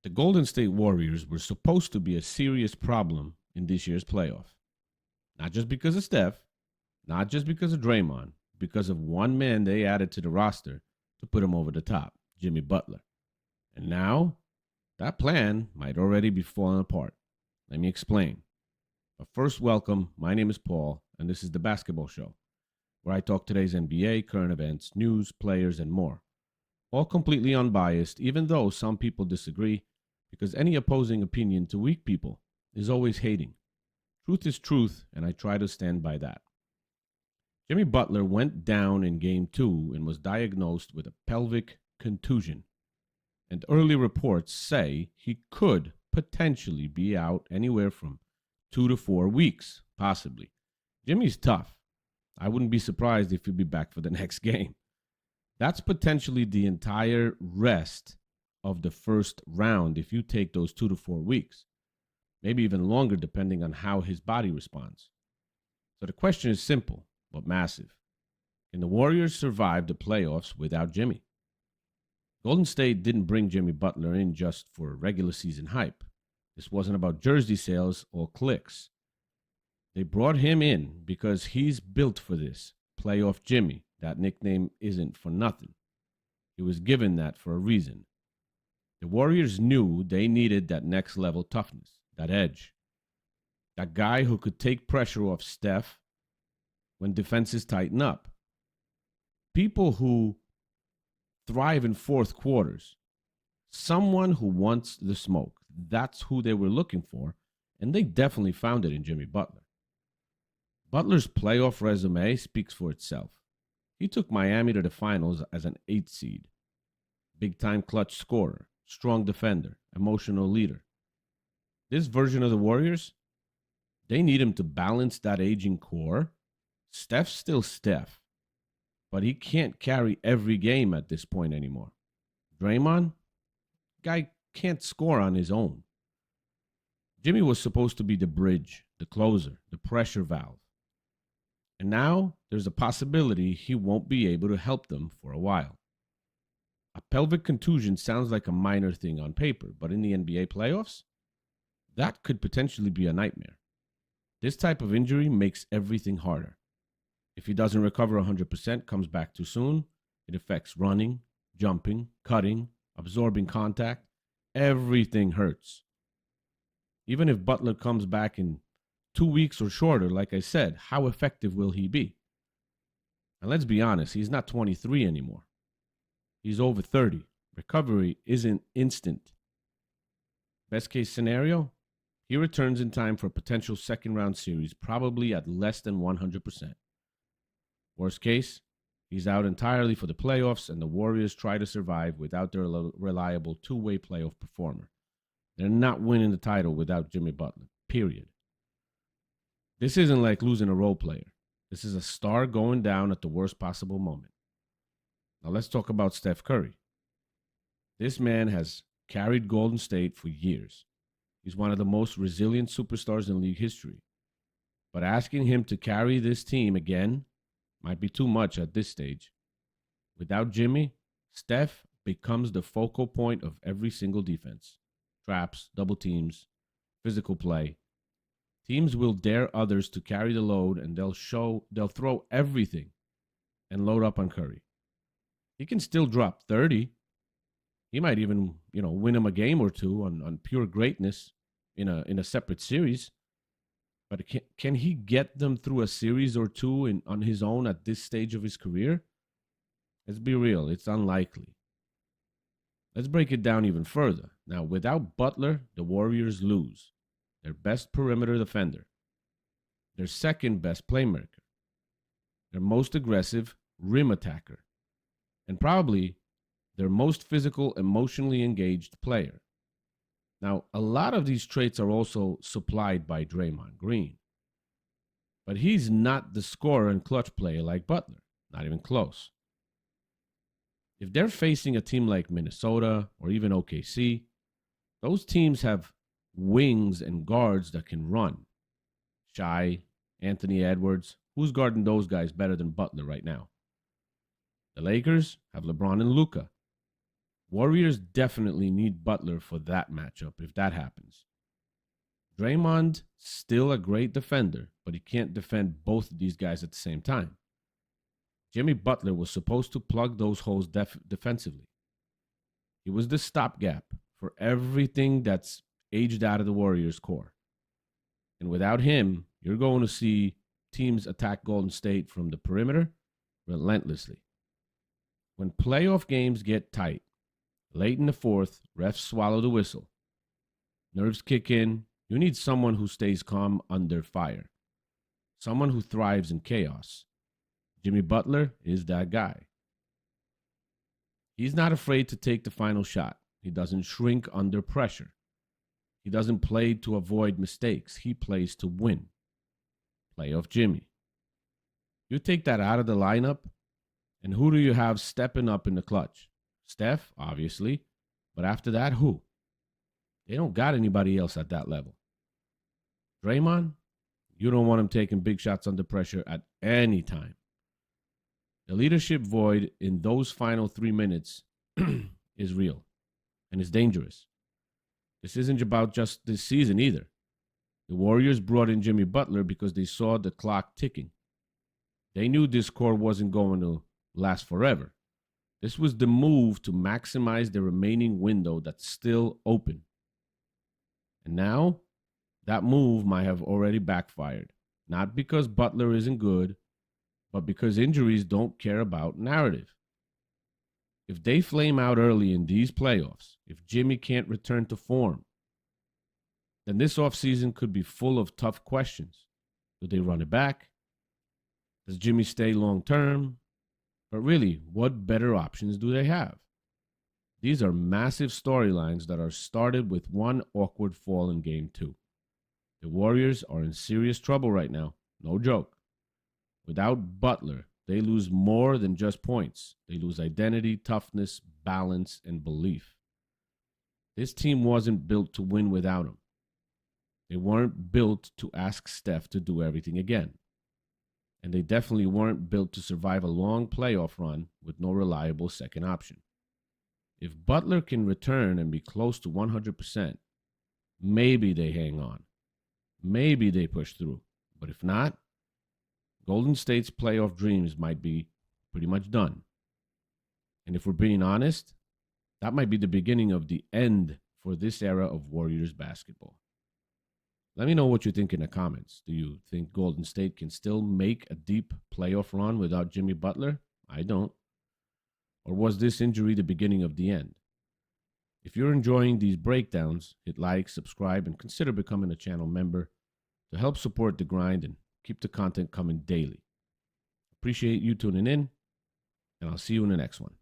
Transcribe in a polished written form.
The Golden State Warriors were supposed to be a serious problem in this year's playoff. Not just because of Steph, not just because of Draymond, because of one man they added to the roster to put him over the top, Jimmy Butler. And now, that plan might already be falling apart. Let me explain. But first, welcome. My name is Paul, and this is the Basketball Show, where I talk today's NBA, current events, news, players, and more. All completely unbiased, even though some people disagree, because any opposing opinion to weak people is always hating. Truth is truth, and I try to stand by that. Jimmy Butler went down in Game 2 and was diagnosed with a pelvic contusion. And early reports say he could potentially be out anywhere from 2 to 4 weeks, possibly. Jimmy's tough. I wouldn't be surprised if he'd be back for the next game. That's potentially the entire rest of the first round if you take those 2 to 4 weeks. Maybe even longer depending on how his body responds. So the question is simple, but massive. Can the Warriors survive the playoffs without Jimmy? Golden State didn't bring Jimmy Butler in just for regular season hype. This wasn't about jersey sales or clicks. They brought him in because he's built for this. Playoff Jimmy. That nickname isn't for nothing. He was given that for a reason. The Warriors knew they needed that next level toughness, that edge. That guy who could take pressure off Steph when defenses tighten up. People who thrive in fourth quarters. Someone who wants the smoke. That's who they were looking for, and they definitely found it in Jimmy Butler. Butler's playoff resume speaks for itself. He took Miami to the finals as an 8th seed. Big-time clutch scorer, strong defender, emotional leader. This version of the Warriors, they need him to balance that aging core. Steph's still Steph, but he can't carry every game at this point anymore. Draymond, guy can't score on his own. Jimmy was supposed to be the bridge, the closer, the pressure valve. And now there's a possibility he won't be able to help them for a while. A pelvic contusion sounds like a minor thing on paper, but in the NBA playoffs, that could potentially be a nightmare. This type of injury makes everything harder. If he doesn't recover 100%, comes back too soon, it affects running, jumping, cutting, absorbing contact. Everything hurts. Even if Butler comes back in 2 weeks or shorter, like I said, how effective will he be? And let's be honest, he's not 23 anymore. He's over 30. Recovery isn't instant. Best case scenario, he returns in time for a potential second round series, probably at less than 100%. Worst case, he's out entirely for the playoffs, and the Warriors try to survive without their reliable two-way playoff performer. They're not winning the title without Jimmy Butler, period. This isn't like losing a role player. This is a star going down at the worst possible moment. Now let's talk about Steph Curry. This man has carried Golden State for years. He's one of the most resilient superstars in league history. But asking him to carry this team again might be too much at this stage. Without Jimmy, Steph becomes the focal point of every single defense. Traps, double teams, physical play. Teams will dare others to carry the load, and they'll throw everything and load up on Curry. He can still drop 30. He might even, win him a game or two on pure greatness in a separate series. But can he get them through a series or two on his own at this stage of his career? Let's be real, it's unlikely. Let's break it down even further. Now, without Butler, the Warriors lose their best perimeter defender, their second best playmaker, their most aggressive rim attacker, and probably their most physical, emotionally engaged player. Now, a lot of these traits are also supplied by Draymond Green. But he's not the scorer and clutch player like Butler. Not even close. If they're facing a team like Minnesota or even OKC, those teams have wings and guards that can run. Shai, Anthony Edwards. Who's guarding those guys better than Butler right now? The Lakers have LeBron and Luka. Warriors definitely need Butler for that matchup if that happens. Draymond, still a great defender, but he can't defend both of these guys at the same time. Jimmy Butler was supposed to plug those holes defensively. He was the stopgap for everything that's aged out of the Warriors' core. And without him, you're going to see teams attack Golden State from the perimeter relentlessly. When playoff games get tight, late in the fourth, refs swallow the whistle. Nerves kick in. You need someone who stays calm under fire, someone who thrives in chaos. Jimmy Butler is that guy. He's not afraid to take the final shot. He doesn't shrink under pressure. He doesn't play to avoid mistakes. He plays to win. Playoff Jimmy. You take that out of the lineup, and who do you have stepping up in the clutch? Steph, obviously, but after that, who? They don't got anybody else at that level. Draymond, you don't want him taking big shots under pressure at any time. The leadership void in those final 3 minutes is real and is dangerous. This isn't about just this season either. The Warriors brought in Jimmy Butler because they saw the clock ticking. They knew this core wasn't going to last forever. This was the move to maximize the remaining window that's still open. And now, that move might have already backfired. Not because Butler isn't good, but because injuries don't care about narrative. If they flame out early in these playoffs, if Jimmy can't return to form, then this offseason could be full of tough questions. Do they run it back? Does Jimmy stay long term? But really, what better options do they have? These are massive storylines that are started with one awkward fall in game 2. The Warriors are in serious trouble right now. No joke. Without Butler, they lose more than just points. They lose identity, toughness, balance, and belief. This team wasn't built to win without him. They weren't built to ask Steph to do everything again. And they definitely weren't built to survive a long playoff run with no reliable second option. If Butler can return and be close to 100%, maybe they hang on. Maybe they push through. But if not, Golden State's playoff dreams might be pretty much done. And if we're being honest, that might be the beginning of the end for this era of Warriors basketball. Let me know what you think in the comments. Do you think Golden State can still make a deep playoff run without Jimmy Butler? I don't. Or was this injury the beginning of the end? If you're enjoying these breakdowns, hit like, subscribe, and consider becoming a channel member to help support the grind and keep the content coming daily. Appreciate you tuning in, and I'll see you in the next one.